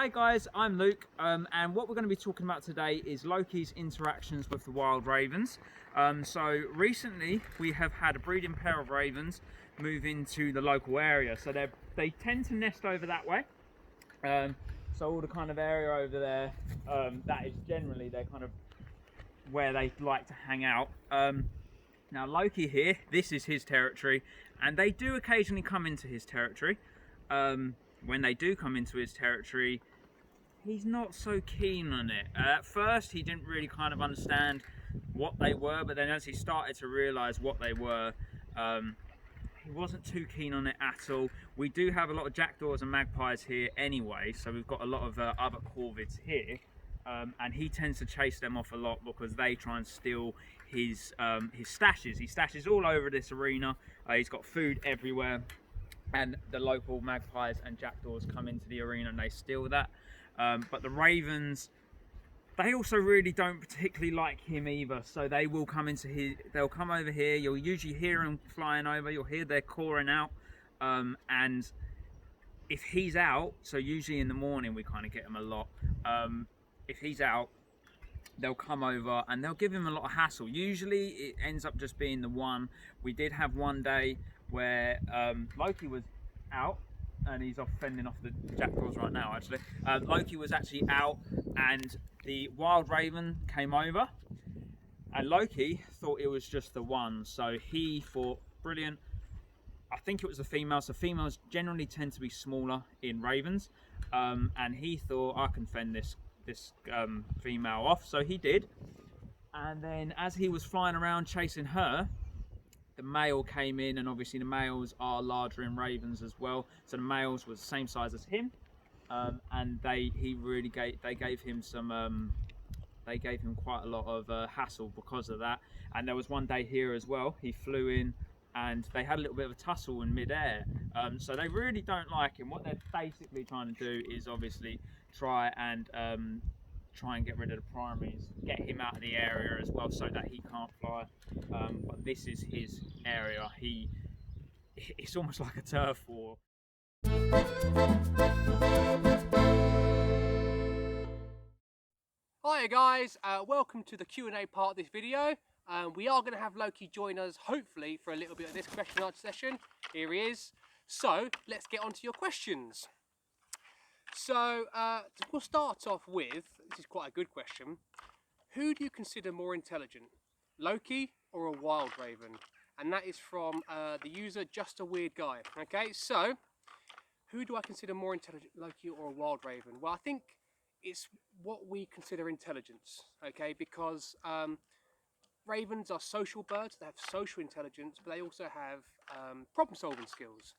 Hi guys, I'm Luke, and what we're going to be talking about today is Loki's interactions with the wild ravens. So recently we have had a breeding pair of ravens move into the local area, so they tend to nest over that way. So all the kind of area over there, that is generally their kind of where they like to hang out. Now Loki here, this is his territory, and they do occasionally come into his territory. When they do come into his territory, he's not so keen on it. At first he didn't really kind of understand what they were, but then as he started to realise what they were, he wasn't too keen on it at all. We do have a lot of jackdaws and magpies here anyway, so we've got a lot of other corvids here, and he tends to chase them off a lot because they try and steal his stashes. He stashes all over this arena. He's got food everywhere, and the local magpies and jackdaws come into the arena and they steal that. But the ravens, they also really don't particularly like him either, so they will come into they'll come over here. You'll usually hear them flying over, you'll hear their cawing out, and if he's out, so usually in the morning we kind of get him a lot, if he's out, they'll come over and they'll give him a lot of hassle. Usually it ends up just being the one. We did have one day where Loki was out, and he's off fending off the jackdaws right now actually. Loki was actually out and the wild raven came over, and Loki thought it was just the one, so he thought, brilliant, I think it was the female, so females generally tend to be smaller in ravens, and he thought, I can fend this female off, so he did. And then as he was flying around chasing her, the male came in, and obviously the males are larger in ravens as well, so the males were the same size as him, and they gave him quite a lot of hassle because of that. And there was one day here as well, he flew in and they had a little bit of a tussle in midair, so they really don't like him. What they're basically trying to do is obviously try and get rid of the primaries, get him out of the area as well so that he can't fly. But this is his area. It's almost like a turf war. Hiya guys, welcome to the Q&A part of this video. We are going to have Loki join us hopefully for a little bit of this question and answer session. Here he is. So let's get on to your questions. So we'll start off with, this is quite a good question. Who do you consider more intelligent, Loki or a wild raven? And that is from the user Just a Weird Guy. Okay, so who do I consider more intelligent, Loki or a wild raven? Well, I think it's what we consider intelligence, okay, because ravens are social birds, they have social intelligence, but they also have problem solving skills.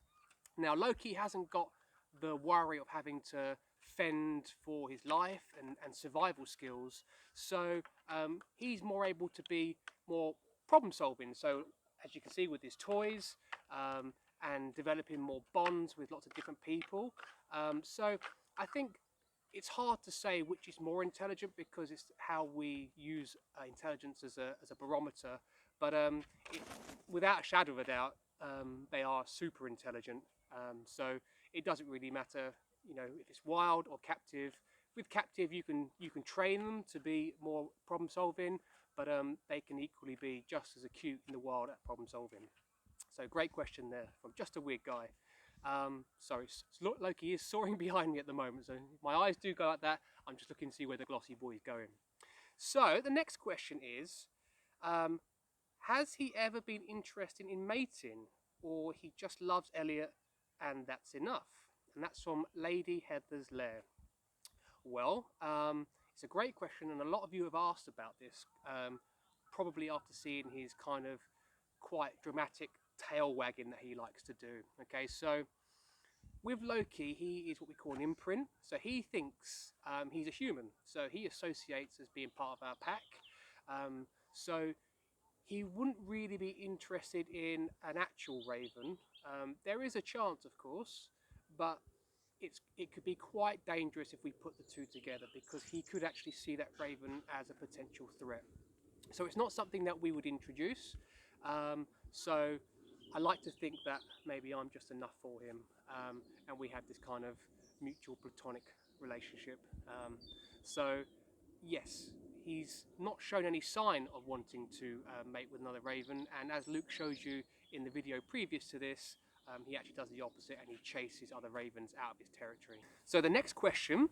Now Loki hasn't got the worry of having to fend for his life and survival skills, so he's more able to be more problem solving. So as you can see with his toys, and developing more bonds with lots of different people. So I think it's hard to say which is more intelligent because it's how we use intelligence as a barometer, but without a shadow of a doubt, they are super intelligent. So it doesn't really matter, you know, if it's wild or captive. With captive, you can train them to be more problem solving, but they can equally be just as acute in the wild at problem solving. So great question there from Just a Weird Guy. Sorry, Loki is soaring behind me at the moment, so if my eyes do go like that, I'm just looking to see where the glossy boy is going. So the next question is, has he ever been interested in mating, or he just loves Elliot and that's enough? And that's from Lady Heather's Lair. Well, it's a great question, and a lot of you have asked about this, probably after seeing his kind of quite dramatic tail wagging that he likes to do. Okay, so with Loki, he is what we call an imprint. So he thinks he's a human, so he associates as being part of our pack. So he wouldn't really be interested in an actual raven. There is a chance, of course, but it could be quite dangerous if we put the two together, because he could actually see that raven as a potential threat. So it's not something that we would introduce. So I like to think that maybe I'm just enough for him, and we have this kind of mutual platonic relationship. So yes, he's not shown any sign of wanting to mate with another raven, and as Luke shows you in the video previous to this, he actually does the opposite and he chases other ravens out of his territory. So the next question,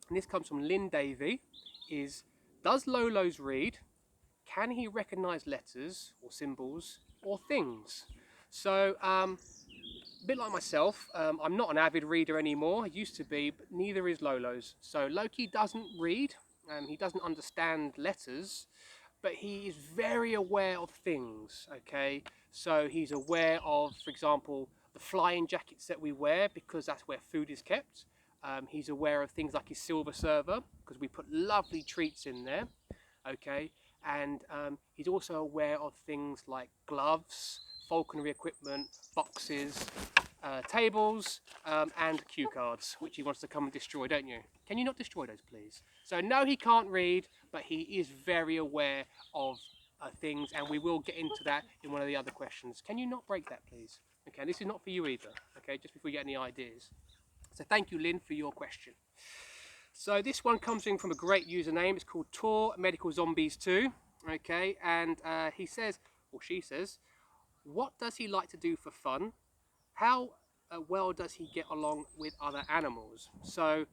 and this comes from Lynn Davey, is does Lolos read? Can he recognise letters or symbols or things? So a bit like myself, I'm not an avid reader anymore. I used to be, but neither is Lolos. So Loki doesn't read, he doesn't understand letters, but he is very aware of things, okay? So he's aware of, for example, the flying jackets that we wear because that's where food is kept. He's aware of things like his silver server because we put lovely treats in there, okay? And he's also aware of things like gloves, falconry equipment, boxes, tables, and cue cards, which he wants to come and destroy, don't you? Can you not destroy those, please? So no, he can't read, but he is very aware of things, and we will get into that in one of the other questions. Can you not break that, please? Okay, this is not for you either, okay, just before you get any ideas. So thank you, Lynn, for your question. So this one comes in from a great username. It's called Tor Medical Zombies 2, okay, and he says, or she says, what does he like to do for fun? How well does he get along with other animals? So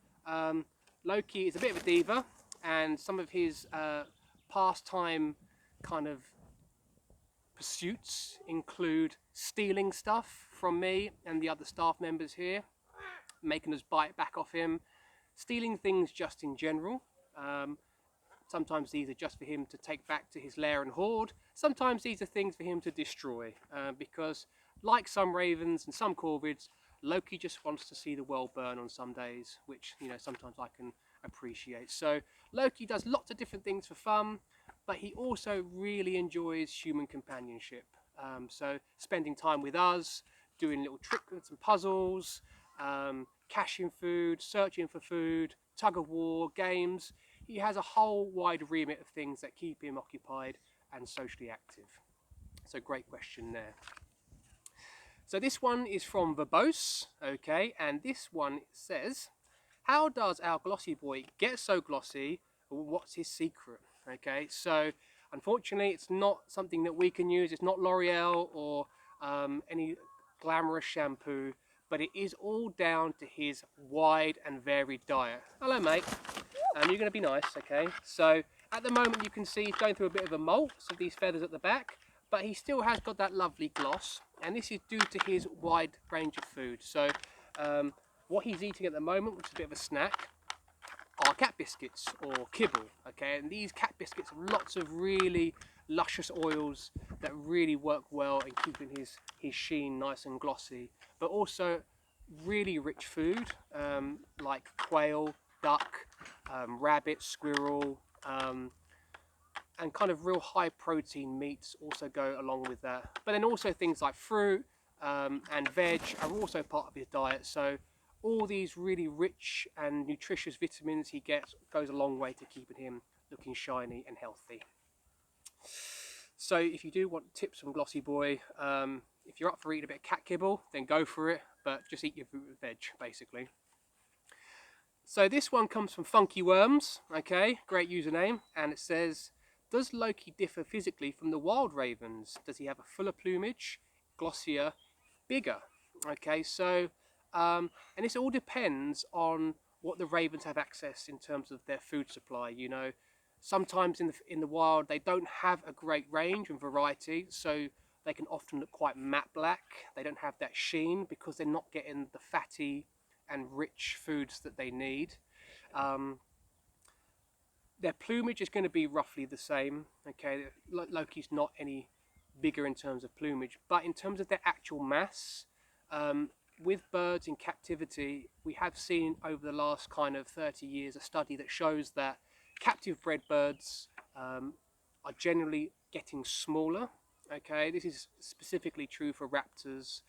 Loki is a bit of a diva, and some of his pastime kind of pursuits include stealing stuff from me and the other staff members here, making us buy it back off him, stealing things just in general. Sometimes these are just for him to take back to his lair and hoard. Sometimes these are things for him to destroy because, like some ravens and some corvids, Loki just wants to see the world burn on some days, which, you know, sometimes I can appreciate. So Loki does lots of different things for fun, but he also really enjoys human companionship. So spending time with us, doing little tricks and puzzles, caching food, searching for food, tug of war, games. He has a whole wide remit of things that keep him occupied and socially active. So great question there. So this one is from Verbose, okay, and this one says, how does our glossy boy get so glossy? What's his secret? Okay, so unfortunately it's not something that we can use. It's not L'Oreal or any glamorous shampoo, but it is all down to his wide and varied diet. Hello, mate. You're going to be nice, okay? So at the moment you can see he's going through a bit of a molt of these feathers at the back, but he still has got that lovely gloss, and this is due to his wide range of food. So what he's eating at the moment, which is a bit of a snack, are cat biscuits or kibble, okay? And these cat biscuits have lots of really luscious oils that really work well in keeping his sheen nice and glossy, but also really rich food like quail, duck, rabbit, squirrel, and kind of real high protein meats also go along with that. But then also things like fruit and veg are also part of his diet. So all these really rich and nutritious vitamins he gets goes a long way to keeping him looking shiny and healthy. So if you do want tips from Glossy Boy, if you're up for eating a bit of cat kibble, then go for it, but just eat your fruit and veg, basically. So this one comes from Funky Worms, okay, great username, and it says, does Loki differ physically from the wild ravens? Does he have a fuller plumage, glossier, bigger? Okay, so, and this all depends on what the ravens have access in terms of their food supply. You know, sometimes in the wild they don't have a great range and variety, so they can often look quite matte black. They don't have that sheen because they're not getting the fatty and rich foods that they need. Their plumage is going to be roughly the same. Okay, Loki's not any bigger in terms of plumage, but in terms of their actual mass, with birds in captivity, we have seen over the last kind of 30 years a study that shows that captive bred birds are generally getting smaller. Okay, this is specifically true for raptors.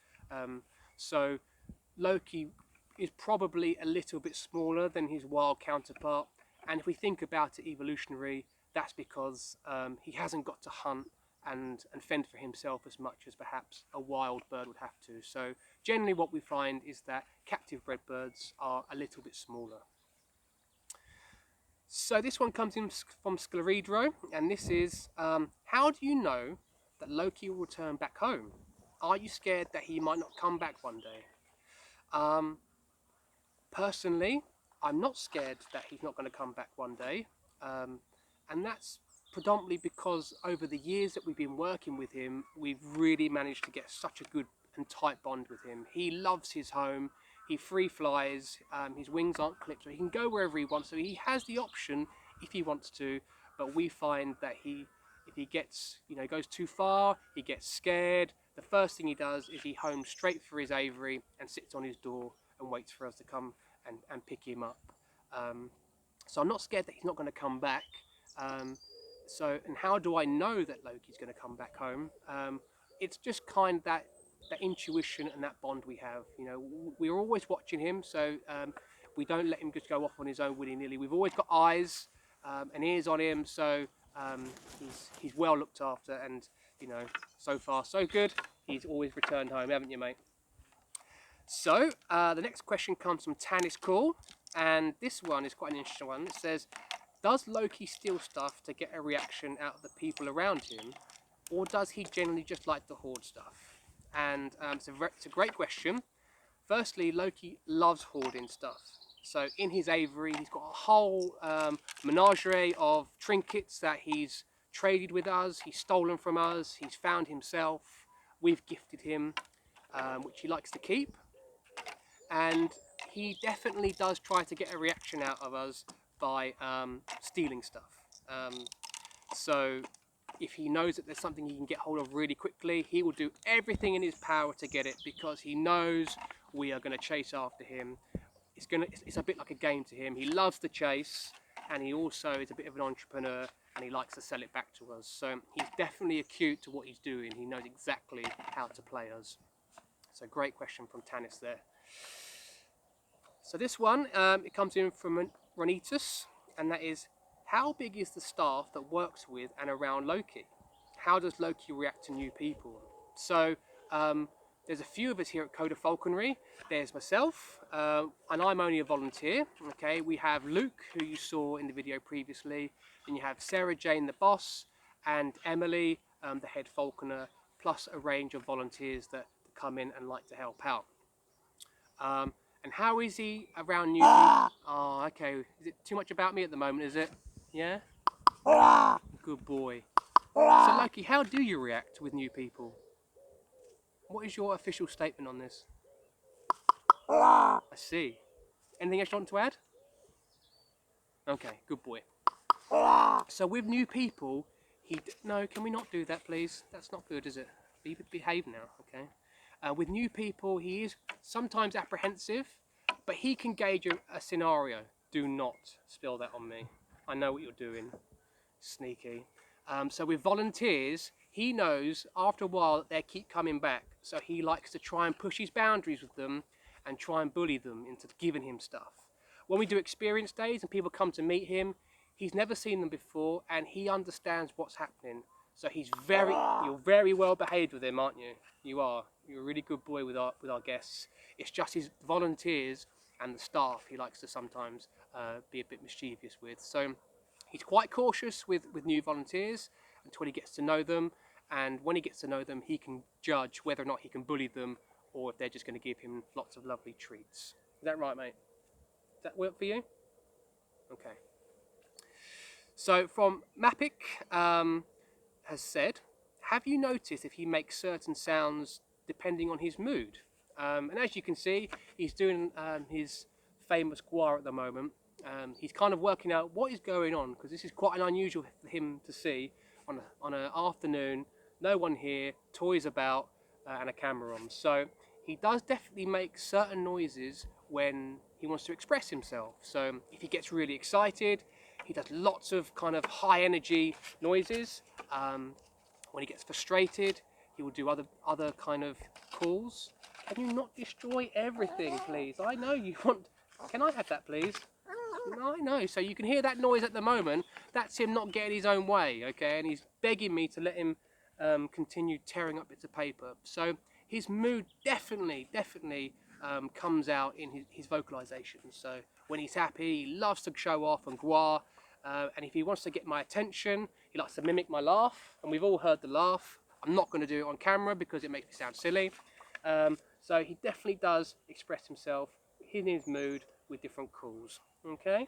So Loki is probably a little bit smaller than his wild counterpart, and if we think about it evolutionary, that's because he hasn't got to hunt and fend for himself as much as perhaps a wild bird would have to. So generally what we find is that captive bred birds are a little bit smaller. So this one comes in from Scleridro, and this is, how do you know that Loki will return back home? Are you scared that he might not come back one day? Um, Personally, I'm not scared that he's not going to come back one day, and that's predominantly because over the years that we've been working with him, we've really managed to get such a good and tight bond with him. He loves his home. He free flies. His wings aren't clipped, so he can go wherever he wants. So he has the option if he wants to. But we find that if he gets, goes too far, he gets scared. The first thing he does is he homes straight for his aviary and sits on his door and waits for us to come and pick him up. So I'm not scared that he's not going to come back. And how do I know that Loki's going to come back home? It's just kind of that intuition and that bond we have. We're always watching him, so we don't let him just go off on his own willy-nilly. We've always got eyes and ears on him, so he's well looked after, and so far so good. He's always returned home, haven't you, mate? So the next question comes from Tanis Call, and this one is quite an interesting one. It says, does Loki steal stuff to get a reaction out of the people around him, or does he generally just like to hoard stuff? And it's a great question. Firstly, Loki loves hoarding stuff. So in his aviary, he's got a whole menagerie of trinkets that he's traded with us, he's stolen from us, he's found himself, we've gifted him, which he likes to keep. And he definitely does try to get a reaction out of us by stealing stuff. So if he knows that there's something he can get hold of really quickly, he will do everything in his power to get it, because he knows we are going to chase after him. It's a bit like a game to him. He loves the chase, and he also is a bit of an entrepreneur, and he likes to sell it back to us. So he's definitely acute to what he's doing. He knows exactly how to play us. So great question from Tanis there. So this one, it comes in from Ronitus, and that is, how big is the staff that works with and around Loki? How does Loki react to new people? So there's a few of us here at Code of Falconry. There's myself, and I'm only a volunteer. Okay, we have Luke, who you saw in the video previously, and you have Sarah Jane, the boss, and Emily, the head falconer, plus a range of volunteers that come in and like to help out. And how is he around new people? Oh, okay. Is it too much about me at the moment, is it? Yeah? Good boy. So, Loki, how do you react with new people? What is your official statement on this? I see. Anything else you want to add? Okay, good boy. So with new people, no, can we not do that, please? That's not good, is it? Behave now, okay? With new people, he is sometimes apprehensive, but he can gauge a scenario. Do not spill that on me. I know what you're doing. Sneaky. So with volunteers, he knows after a while that they keep coming back. So he likes to try and push his boundaries with them and try and bully them into giving him stuff. When we do experience days and people come to meet him, he's never seen them before and he understands what's happening. So you're very well behaved with him, aren't you? You are. You're a really good boy with our guests. It's just his volunteers and the staff he likes to sometimes be a bit mischievous with. So he's quite cautious with new volunteers until he gets to know them. And when he gets to know them, he can judge whether or not he can bully them or if they're just going to give him lots of lovely treats. Is that right, mate? Does that work for you? Okay. So from Mappic, has said, have you noticed if he makes certain sounds depending on his mood? And as you can see, he's doing his famous Gwah at the moment. He's kind of working out what is going on, because this is quite an unusual for him to see on an afternoon, no one here, toys about, and a camera on. So he does definitely make certain noises when he wants to express himself. So if he gets really excited, he does lots of kind of high energy noises. When he gets frustrated, he will do other kind of calls. Can you not destroy everything, please? I know you want... Can I have that, please? No, I know. So you can hear that noise at the moment. That's him not getting his own way, okay? And he's begging me to let him continue tearing up bits of paper. So his mood definitely comes out in his vocalizations. So when he's happy, he loves to show off and Gwah. And if he wants to get my attention, he likes to mimic my laugh, and we've all heard the laugh. I'm not going to do it on camera because it makes me sound silly. So he definitely does express himself in his mood with different calls. Okay,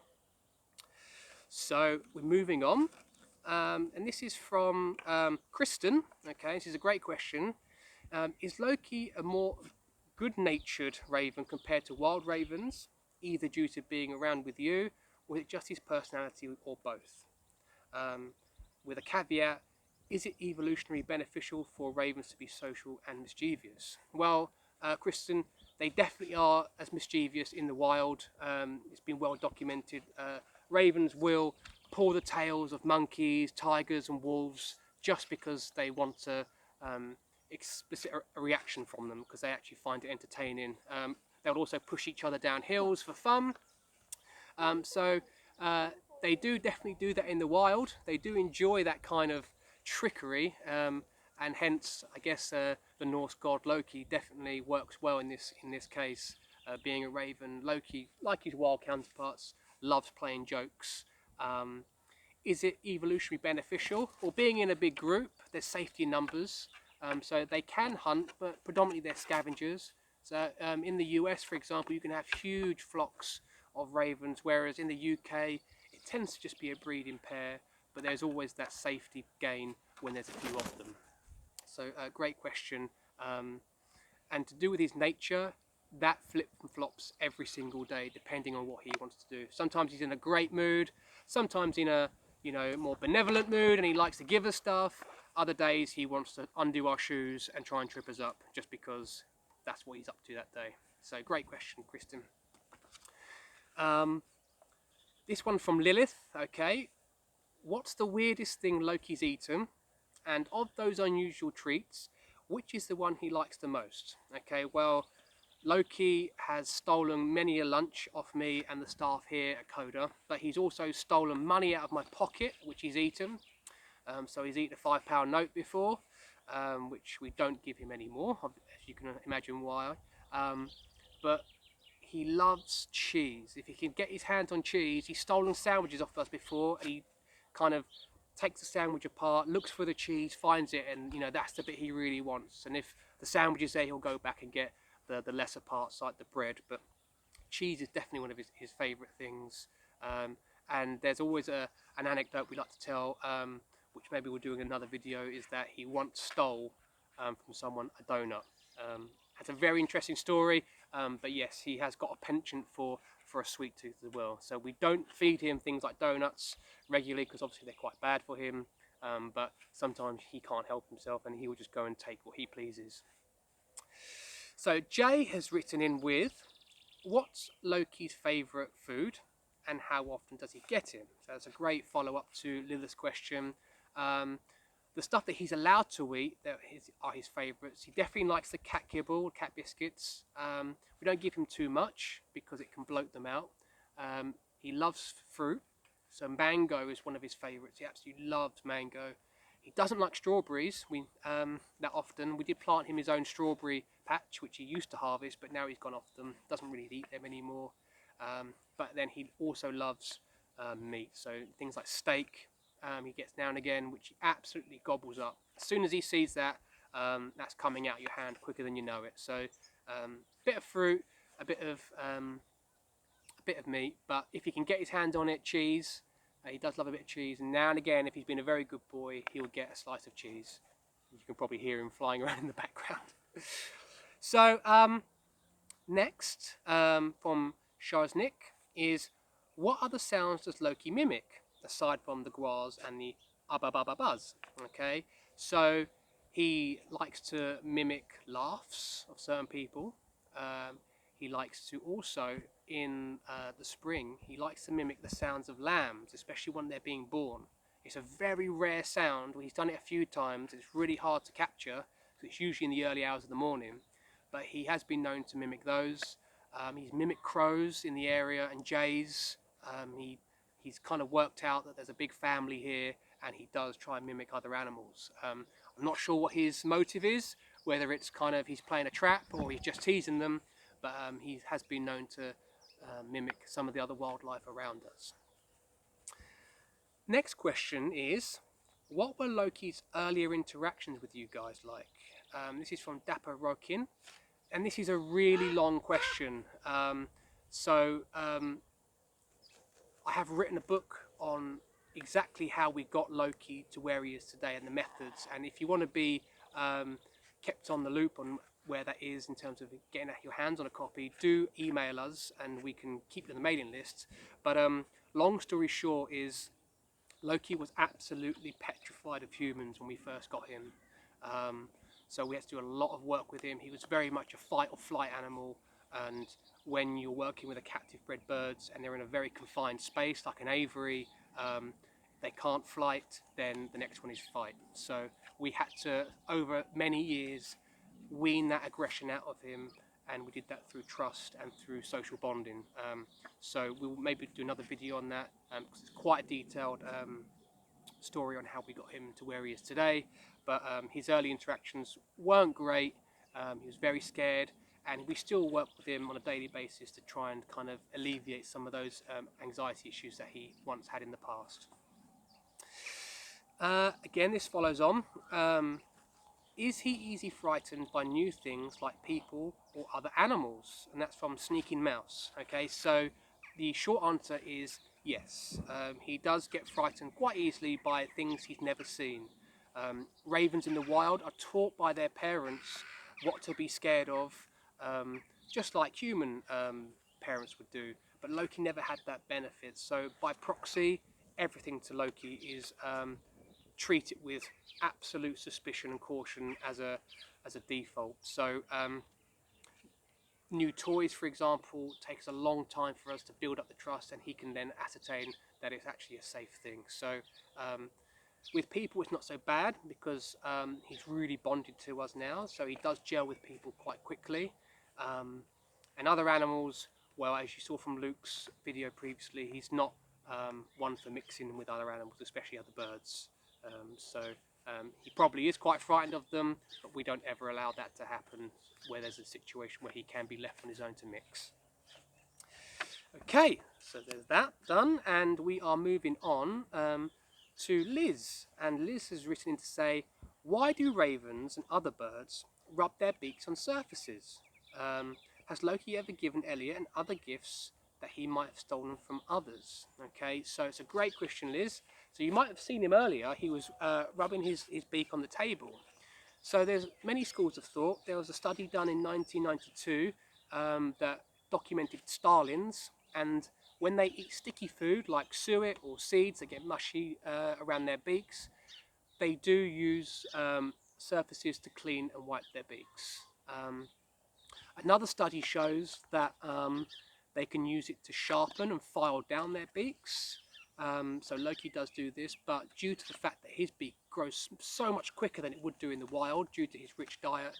so we're moving on, and this is from Kristen. Okay, this is a great question. Is Loki a more good-natured raven compared to wild ravens, either due to being around with you, or is it just his personality, or both? With a caveat, is it evolutionary beneficial for ravens to be social and mischievous? Well, Kristen, they definitely are as mischievous in the wild. It's been well documented. Ravens will pull the tails of monkeys, tigers and wolves just because they want to explicit a reaction from them, because they actually find it entertaining. They'll also push each other down hills for fun. So they do definitely do that in the wild. They do enjoy that kind of trickery, and hence I guess the Norse god Loki definitely works well in this case. Being a raven, Loki, like his wild counterparts, loves playing jokes. Is it evolutionary beneficial? Well, being in a big group, there's safety in numbers, so they can hunt, but predominantly they're scavengers. So in the US, for example, you can have huge flocks of ravens, whereas in the UK, it tends to just be a breeding pair, but there's always that safety gain when there's a few of them. So great question. And to do with his nature, that flips and flops every single day, depending on what he wants to do. Sometimes he's in a great mood, sometimes in a more benevolent mood, and he likes to give us stuff. Other days he wants to undo our shoes and try and trip us up, just because that's what he's up to that day. So great question, Kristen. This one from Lilith. Okay, what's the weirdest thing Loki's eaten? And of those unusual treats, which is the one he likes the most? Okay, well, Loki has stolen many a lunch off me and the staff here at Coda, but he's also stolen money out of my pocket, which he's eaten. So he's eaten a £5 note before, which we don't give him anymore, as you can imagine why. But he loves cheese. If he can get his hands on cheese, he's stolen sandwiches off us before, and he kind of takes the sandwich apart, looks for the cheese, finds it, and that's the bit he really wants. And if the sandwich is there, he'll go back and get the lesser parts like the bread. But cheese is definitely one of his favourite things. And there's always an anecdote we like to tell, which maybe we'll do in another video, is that he once stole from someone a donut. It's a very interesting story, but yes, he has got a penchant for a sweet tooth as well. So we don't feed him things like donuts regularly, because obviously they're quite bad for him, but sometimes he can't help himself and he will just go and take what he pleases. So Jay has written in with, what's Loki's favourite food and how often does he get it? So that's a great follow-up to Lilith's question. The stuff that he's allowed to eat are his favourites. He definitely likes the cat kibble, cat biscuits. We don't give him too much because it can bloat them out. He loves fruit, so mango is one of his favourites. He absolutely loves mango. He doesn't like strawberries that often. We did plant him his own strawberry patch, which he used to harvest, but now he's gone off them. Doesn't really eat them anymore. But then he also loves meat, so things like steak. He gets now and again, which he absolutely gobbles up. As soon as he sees that, that's coming out your hand quicker than you know it. So bit of fruit, a bit of meat, but if he can get his hands on it, cheese. He does love a bit of cheese, and now and again, if he's been a very good boy, he'll get a slice of cheese. You can probably hear him flying around in the background. So next, from Shaznik, is what other sounds does Loki mimic aside from the gwahs and the buzz? Okay, so he likes to mimic laughs of certain people. He likes to also, in the spring, he likes to mimic the sounds of lambs, especially when they're being born. It's a very rare sound. He's done it a few times. It's really hard to capture, because it's usually in the early hours of the morning. But he has been known to mimic those. He's mimicked crows in the area and jays. He's kind of worked out that there's a big family here, and he does try and mimic other animals. I'm not sure what his motive is, whether it's kind of he's playing a trap or he's just teasing them, but he has been known to mimic some of the other wildlife around us. Next question is, what were Loki's earlier interactions with you guys like? This is from Dapper Rokin, and this is a really long question. I have written a book on exactly how we got Loki to where he is today and the methods. And if you want to be kept on the loop on where that is in terms of getting your hands on a copy, do email us and we can keep you on the mailing list. But long story short is Loki was absolutely petrified of humans when we first got him. So we had to do a lot of work with him. He was very much a fight or flight animal, and when you're working with a captive bred birds and they're in a very confined space like an aviary, they can't flight, then the next one is fight. So we had to, over many years, wean that aggression out of him, and we did that through trust and through social bonding. So we'll maybe do another video on that, because it's quite a detailed story on how we got him to where he is today. But his early interactions weren't great. He was very scared, and we still work with him on a daily basis to try and kind of alleviate some of those anxiety issues that he once had in the past. Again, this follows on. Is he easy frightened by new things like people or other animals? And that's from Sneaking Mouse. Okay, so the short answer is yes. He does get frightened quite easily by things he's never seen. Ravens in the wild are taught by their parents what to be scared of, just like human parents would do. But Loki never had that benefit. So by proxy, everything to Loki is treated with absolute suspicion and caution as a default. So new toys, for example, takes a long time for us to build up the trust, and he can then ascertain that it's actually a safe thing. So with people it's not so bad, because he's really bonded to us now, so he does gel with people quite quickly. And other animals, well, as you saw from Luke's video previously, he's not one for mixing with other animals, especially other birds. He probably is quite frightened of them, but we don't ever allow that to happen where there's a situation where he can be left on his own to mix. Okay, so there's that done, and we are moving on to Liz. And Liz has written in to say, why do ravens and other birds rub their beaks on surfaces? Has Loki ever given Elliot and other gifts that he might have stolen from others? Okay, so it's a great question, Liz. So you might have seen him earlier. He was rubbing his beak on the table. So there's many schools of thought. There was a study done in 1992 that documented starlings, and when they eat sticky food like suet or seeds that get mushy around their beaks, they do use surfaces to clean and wipe their beaks. Another study shows that they can use it to sharpen and file down their beaks. So Loki does do this, but due to the fact that his beak grows so much quicker than it would do in the wild due to his rich diet,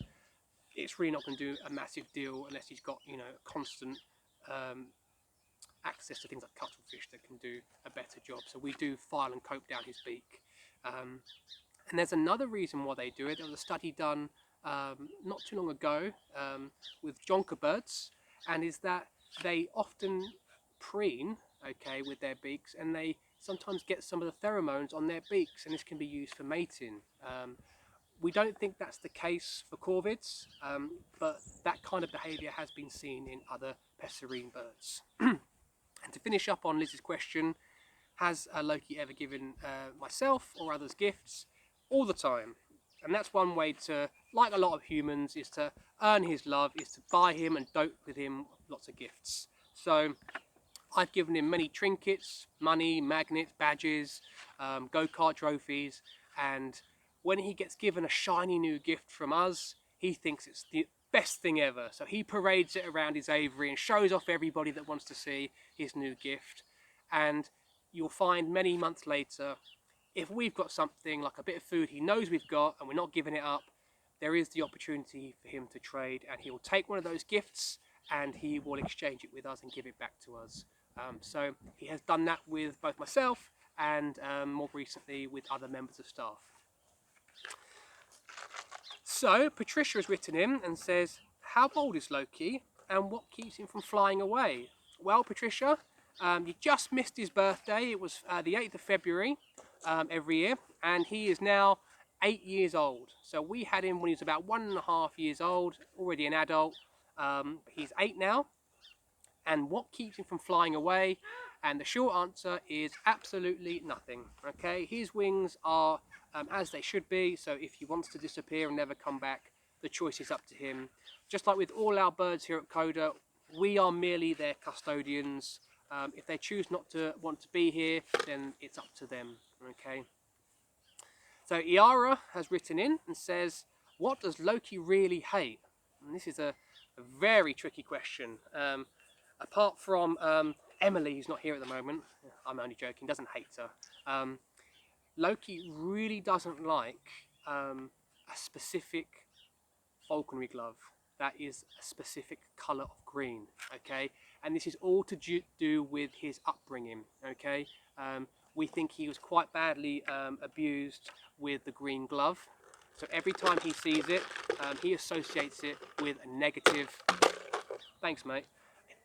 it's really not going to do a massive deal unless he's got, you know, constant access to things like cuttlefish that can do a better job. So we do file and coat down his beak. And there's another reason why they do it. There was a study done not too long ago with jonker birds, and is that they often preen, okay, with their beaks, and they sometimes get some of the pheromones on their beaks, and this can be used for mating. We don't think that's the case for corvids, but that kind of behaviour has been seen in other passerine birds. And to finish up on Liz's question, has Loki ever given myself or others gifts? All the time. And that's one way to, like a lot of humans, is to earn his love, is to buy him and dote with him lots of gifts. So I've given him many trinkets, money, magnets, badges, go-kart trophies, and when he gets given a shiny new gift from us, he thinks it's the best thing ever. So he parades it around his aviary and shows off everybody that wants to see his new gift. And you'll find many months later, if we've got something like a bit of food he knows we've got and we're not giving it up, there is the opportunity for him to trade, and he will take one of those gifts and he will exchange it with us and give it back to us. So he has done that with both myself and more recently with other members of staff. So Patricia has written in and says, how bold is Loki and what keeps him from flying away? Well, Patricia, You just missed his birthday. It was the 8th of February every year, and he is now 8 years old. So we had him when he was about 1.5 years old, already an adult. He's 8 now. And what keeps him from flying away? And the short answer is absolutely nothing. Okay, his wings are as they should be. So if he wants to disappear and never come back, the choice is up to him. Just like with all our birds here at Coda, we are merely their custodians. If they choose not to want to be here, then it's up to them. Okay. So Iara has written in and says, what does Loki really hate? And this is a very tricky question. Apart from Emily, who's not here at the moment, I'm only joking, doesn't hate her. Loki really doesn't like a specific falconry glove that is a specific colour of green, okay? And this is all to do with his upbringing, okay? We think he was quite badly abused with the green glove. So every time he sees it, he associates it with a negative... Thanks, mate.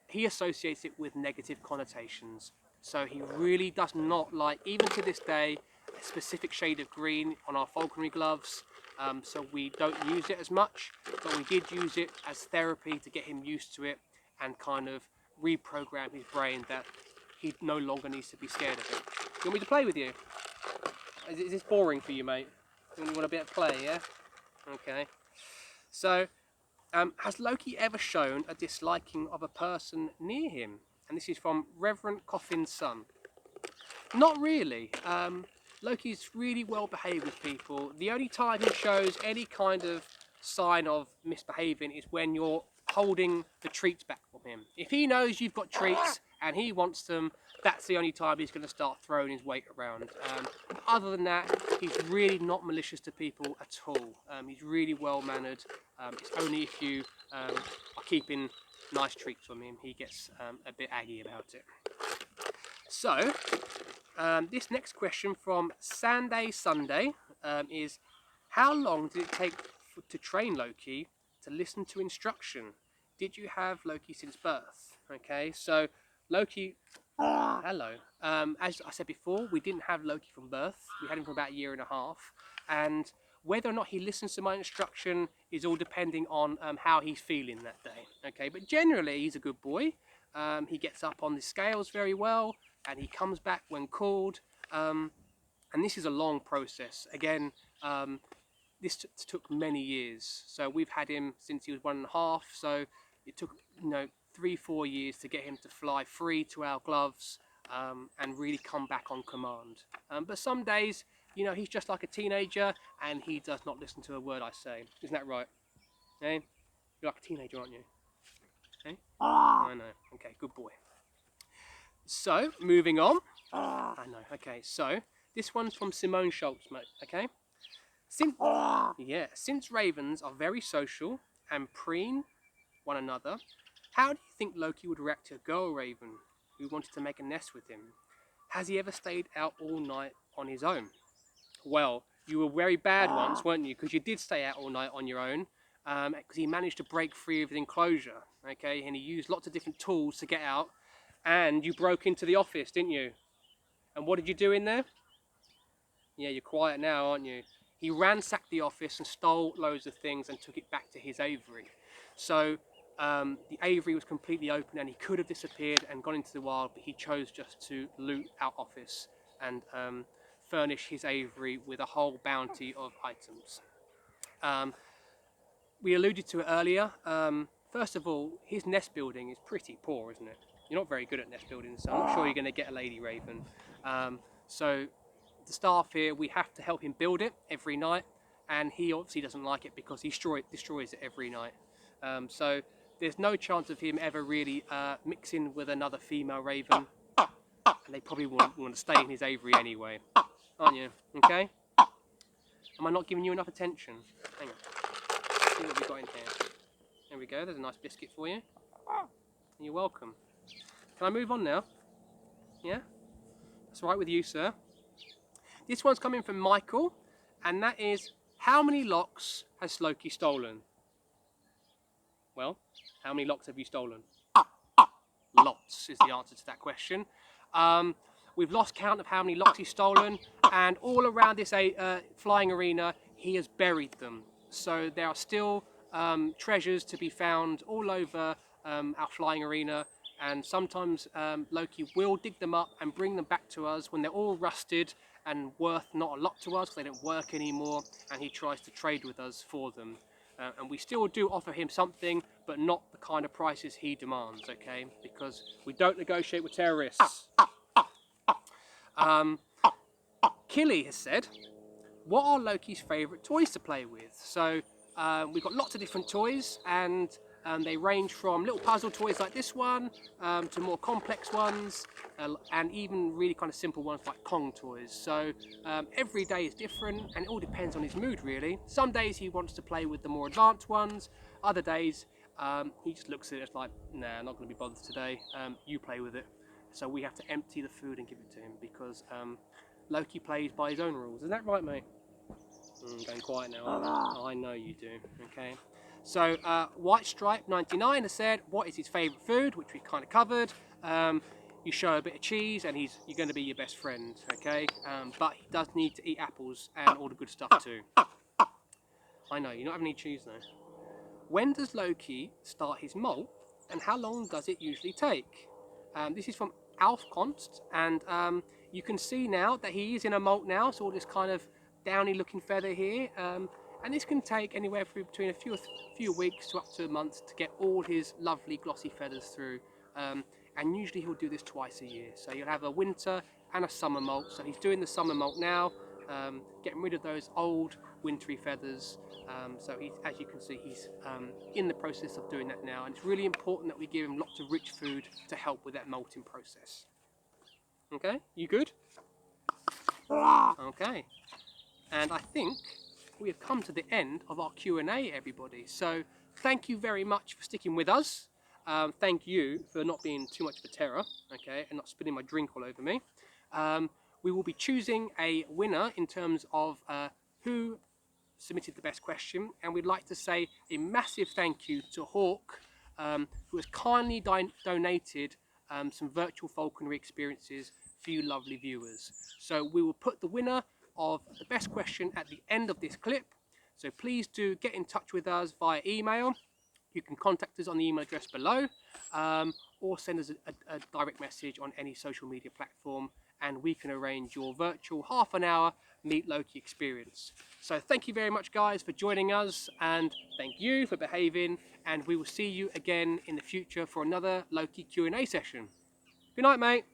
He associates it with negative connotations. So he really does not like, even to this day, a specific shade of green on our falconry gloves. So we don't use it as much, but we did use it as therapy to get him used to it and kind of reprogram his brain that he no longer needs to be scared of it. You want me to play with you? Is this boring for you, mate? You want a bit of play, yeah? Okay. So, has Loki ever shown a disliking of a person near him? And this is from Reverend Coffin's son. Not really. Loki's really well behaved with people. The only time he shows any kind of sign of misbehaving is when you're holding the treats back from him. If he knows you've got treats and he wants them, that's the only time he's going to start throwing his weight around. Other than that, he's really not malicious to people at all. He's really well mannered. It's only if you are keeping nice treats from him, he gets a bit aggy about it. So, this next question from Sunday is, how long did it take to train Loki to listen to instruction? Did you have Loki since birth? Okay, so Loki, hello. As I said before, we didn't have Loki from birth. We had him for about 1.5 years. And whether or not he listens to my instruction is all depending on how he's feeling that day. Okay, but generally he's a good boy. He gets up on the scales very well, and he comes back when called. And this is a long process. Again, this took many years. So we've had him since he was 1.5. So it took 3-4 years to get him to fly free to our gloves and really come back on command. But some days, he's just like a teenager and he does not listen to a word I say. Isn't that right? Eh? You're like a teenager, aren't you? Eh? I know. Okay, good boy. So, moving on. I know. Okay, so this one's from Simone Schultz, mate. Okay. Since ravens are very social and preen one another, how do you think Loki would react to a girl raven who wanted to make a nest with him? Has he ever stayed out all night on his own? Well, you were very bad once, weren't you? Because you did stay out all night on your own. Because he managed to break free of the enclosure. Okay, and he used lots of different tools to get out. And you broke into the office, didn't you? And what did you do in there? Yeah, you're quiet now, aren't you? He ransacked the office and stole loads of things and took it back to his aviary. So the aviary was completely open and he could have disappeared and gone into the wild, but he chose just to loot our office and furnish his aviary with a whole bounty of items. We alluded to it earlier. First of all, his nest building is pretty poor, isn't it? You're not very good at nest building, so I'm not sure you're going to get a lady raven. So the staff here, we have to help him build it every night, and he obviously doesn't like it because he destroys it every night. So there's no chance of him ever really mixing with another female raven, and they probably want to stay in his aviary anyway, aren't you? Okay? Am I not giving you enough attention? Hang on. Let's see what we've got in here. There we go, there's a nice biscuit for you. You're welcome. Can I move on now? Yeah? That's all right with you, sir. This one's coming from Michael, and that is, how many locks has Loki stolen? Well, how many locks have you stolen? Lots is the answer to that question. We've lost count of how many lots he's stolen, and all around this flying arena, he has buried them. So there are still treasures to be found all over our flying arena, and sometimes Loki will dig them up and bring them back to us when they're all rusted and worth not a lot to us because they don't work anymore, and he tries to trade with us for them. And we still do offer him something, but not the kind of prices he demands, okay? Because we don't negotiate with terrorists. Killy has said, what are Loki's favourite toys to play with? So we've got lots of different toys, and they range from little puzzle toys like this one to more complex ones, and even really kind of simple ones like Kong toys. So every day is different, and it all depends on his mood really. Some days he wants to play with the more advanced ones, other days he just looks at it as like, nah, I'm not going to be bothered today, you play with it. So we have to empty the food and give it to him because Loki plays by his own rules. Isn't that right, mate? Going quiet now, aren't I? Oh, I know you do. Okay. So White Stripe 99 has said, what is his favourite food, which we kind of covered. You show a bit of cheese and you're going to be your best friend, okay? But he does need to eat apples and all the good stuff too. I know, you're not having any cheese though. When does Loki start his molt, and how long does it usually take? This is from Alf Const, and you can see now that he is in a molt now, so all this kind of downy looking feather here, and this can take anywhere between a few weeks to up to a month to get all his lovely glossy feathers through, and usually he'll do this twice a year. So you'll have a winter and a summer molt. So he's doing the summer molt now, getting rid of those old wintry feathers. So as you can see, he's in the process of doing that now, and it's really important that we give him lots of rich food to help with that molting process. Okay, you good? Okay, and I think we have come to the end of our Q&A, everybody. So thank you very much for sticking with us. Thank you for not being too much of a terror, okay, and not spilling my drink all over me. We will be choosing a winner in terms of who submitted the best question, and we'd like to say a massive thank you to Hawk, who has kindly donated some virtual falconry experiences for you lovely viewers. So we will put the winner of the best question at the end of this clip, so please do get in touch with us via email. You can contact us on the email address below, or send us a direct message on any social media platform, and we can arrange your virtual half-an-hour Meet Loki experience. So thank you very much, guys, for joining us, and thank you for behaving, and we will see you again in the future for another Loki Q&A session. Good night, mate.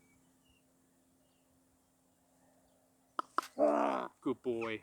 Good boy.